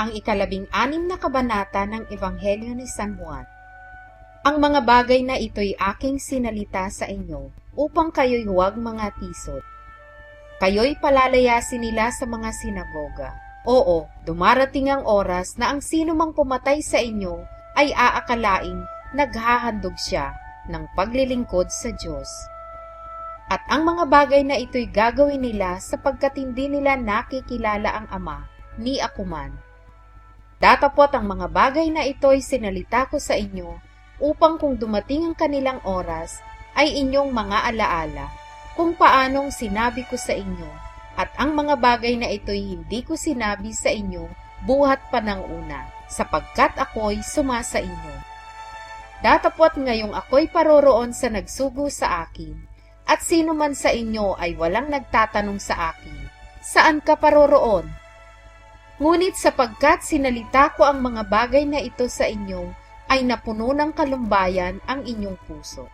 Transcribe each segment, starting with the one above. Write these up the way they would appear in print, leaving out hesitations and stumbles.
ang 16 na kabanata ng Ebanghelyo ni San Juan. Ang mga bagay na ito'y aking sinalita sa inyo, upang kayo'y huwag mga tisod. Kayo'y palalayasin nila sa mga sinagoga. Oo, dumarating ang oras na ang sino mang pumatay sa inyo ay aakalaing naghahandog siya ng paglilingkod sa Diyos. At ang mga bagay na ito'y gagawin nila sapagkat hindi nila nakikilala ang Ama, ni ako man. Datapot ang mga bagay na ito'y sinalita ko sa inyo upang kung dumating ang kanilang oras ay inyong mga alaala kung paanong sinabi ko sa inyo, at ang mga bagay na ito'y hindi ko sinabi sa inyo buhat pa ng una, sapagkat ako'y sumasa inyo. Datapot ngayong ako'y paroroon sa nagsugo sa akin, at sino man sa inyo ay walang nagtatanong sa akin, saan ka paroroon? Ngunit sapagkat sinalita ko ang mga bagay na ito sa inyo, ay napuno ng kalumbayan ang inyong puso.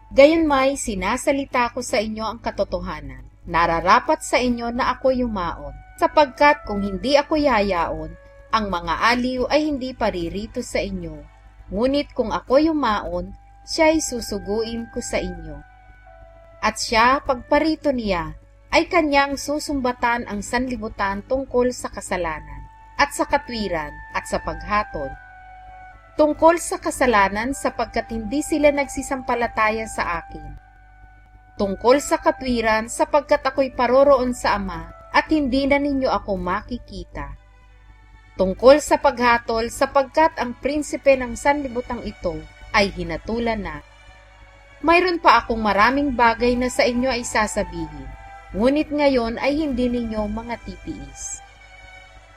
Gayunmay sinasalita ko sa inyo ang katotohanan. Nararapat sa inyo na ako yumaon, sapagkat kung hindi ako yayaon, ang mga aliw ay hindi paririto sa inyo. Ngunit kung ako yumaon, siya'y susuguin ko sa inyo. At siya, pagparito niya, ay kanyang susumbatan ang sanlibutan tungkol sa kasalanan, at sa katwiran, at sa paghatol. Tungkol sa kasalanan sapagkat hindi sila nagsisampalataya sa akin. Tungkol sa katwiran sapagkat ako'y paroroon sa Ama, at hindi na ninyo ako makikita. Tungkol sa paghatol sapagkat ang prinsipe ng sanlibutang ito ay hinatulan na. Mayroon pa akong maraming bagay na sa inyo ay sasabihin, ngunit ngayon ay hindi ninyo mga titiis.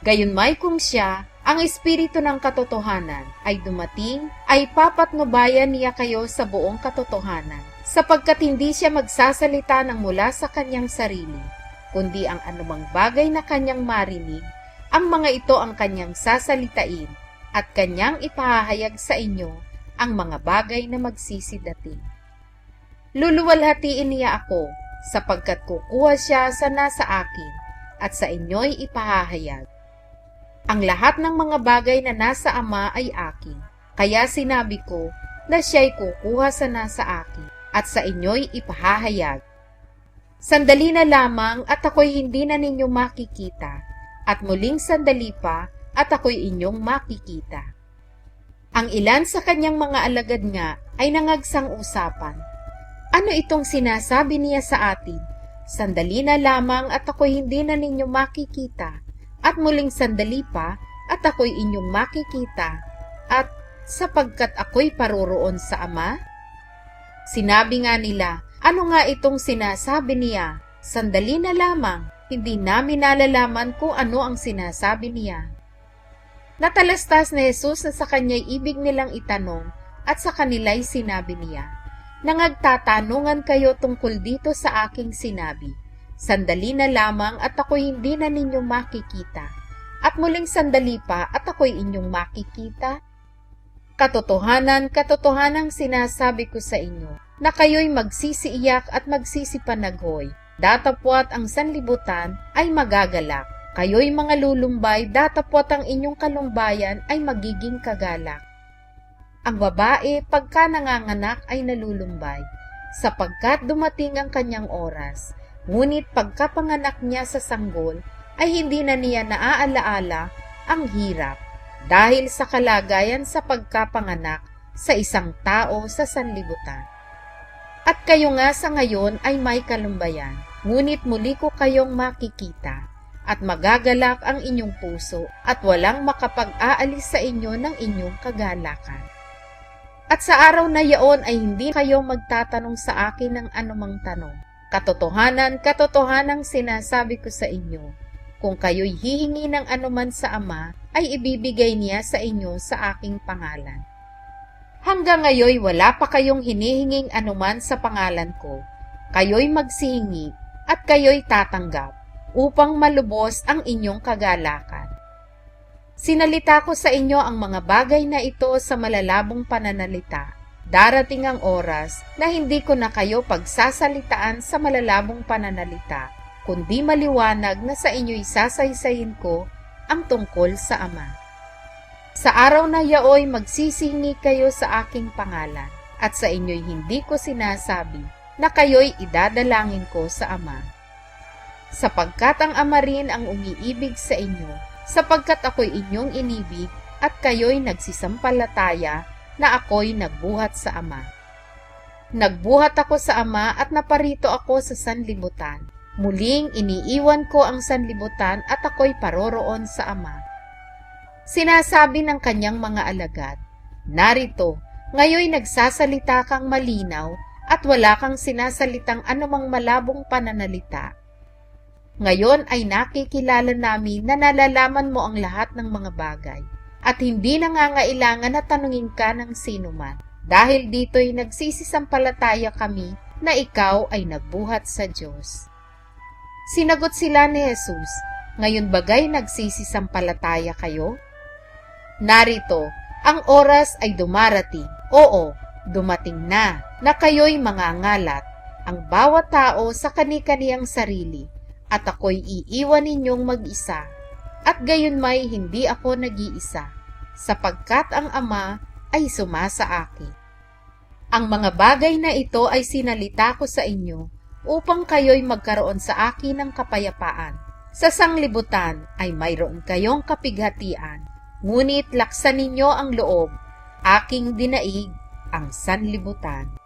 Gayunmay kung siya, ang Espiritu ng katotohanan, ay dumating, ay papatnubayan niya kayo sa buong katotohanan, sapagkat hindi siya magsasalita ng mula sa kanyang sarili, kundi ang anumang bagay na kanyang marinig, ang mga ito ang kanyang sasalitain, at kanyang ipahahayag sa inyo ang mga bagay na magsisidating. Luluwalhatiin niya ako, sapagkat kukuha siya sa nasa akin, at sa inyo'y ipahahayag. Ang lahat ng mga bagay na nasa Ama ay akin, kaya sinabi ko na siya'y kukuha sa nasa akin, at sa inyo'y ipahahayag. Sandali na lamang at ako'y hindi na ninyo makikita, at muling sandali pa at ako'y inyong makikita. Ang ilan sa kanyang mga alagad nga ay nangagsang usapan. Ano itong sinasabi niya sa atin? Sandali na lamang at ako'y hindi na ninyo makikita, at muling sandali pa at ako'y inyong makikita, at sapagkat ako'y paroroon sa Ama? Sinabi nga nila, ano nga itong sinasabi niya? Sandali na lamang, hindi namin nalalaman kung ano ang sinasabi niya. Natalastas na Jesus na sa kanya'y ibig nilang itanong, at sa kanila'y sinabi niya, nangagtatanungan kayo tungkol dito sa aking sinabi. Sandali na lamang at ako'y hindi na ninyo makikita, at muling sandali pa at ako'y inyong makikita. Katotohanan, katotohanang sinasabi ko sa inyo, na kayo'y magsisiiyak at magsisipanaghoy. Datapwat ang sanlibutan ay magagalak. Kayo'y mga lulumbay, datapwat ang inyong kalumbayan ay magiging kagalak. Ang babae, pagka nanganganak ay nalulumbay, sapagkat dumating ang kanyang oras. Ngunit pagkapanganak niya sa sanggol, ay hindi na niya naaalaala ang hirap, dahil sa kalagayan sa pagkapanganak sa isang tao sa sanlibutan. At kayo nga sa ngayon ay may kalumbayan, ngunit muli ko kayong makikita, at magagalak ang inyong puso, at walang makapag-aalis sa inyo ng inyong kagalakan. At sa araw na yaon ay hindi kayo magtatanong sa akin ng anumang tanong. Katotohanan, katotohanang sinasabi ko sa inyo, kung kayo'y hihingi ng anuman sa Ama, ay ibibigay niya sa inyo sa aking pangalan. Hanggang ngayon wala pa kayong hinihinging anuman sa pangalan ko. Kayo'y magsihingi at kayo'y tatanggap, upang malubos ang inyong kagalakan. Sinalita ko sa inyo ang mga bagay na ito sa malalabong pananalita. Darating ang oras na hindi ko na kayo pagsasalitaan sa malalabong pananalita, kundi maliwanag na sa inyo'y sasaysayin ko ang tungkol sa Ama. Sa araw na yaoy magsisingi kayo sa aking pangalan, at sa inyo'y hindi ko sinasabi na kayo'y idadalangin ko sa Ama. Sapagkat ang Ama rin ang umiibig sa inyo, sapagkat ako'y inyong inibig at kayo'y nagsisampalataya na ako'y nagbuhat sa Ama. Nagbuhat ako sa Ama at naparito ako sa sanlibutan. Muling iniiwan ko ang sanlibutan at ako'y paroroon sa Ama. Sinasabi ng kanyang mga alagad, narito, ngayoy nagsasalita kang malinaw at wala kang sinasalitang anumang malabong pananalita. Ngayon ay nakikilala namin na nalalaman mo ang lahat ng mga bagay at hindi nangangailangan na tanungin ka ng sinuman. Dahil dito'y nagsisisampalataya kami na ikaw ay nagbuhat sa Diyos. Sinagot sila ni Jesus, ngayon bagay nagsisisampalataya kayo? Narito, ang oras ay dumarating, oo, dumating na kayo'y mangangalat, ang bawat tao sa kani-kaniyang sarili, at ako'y iiwan ninyong mag-isa, at gayon may hindi ako nag-iisa, sapagkat ang Ama ay sumasa akin. Ang mga bagay na ito ay sinalita ko sa inyo, upang kayo'y magkaroon sa akin ng kapayapaan. Sa sanglibutan ay mayroon kayong kapighatian, ngunit laksan ninyo ang loob, aking dinaig ang sanlibutan.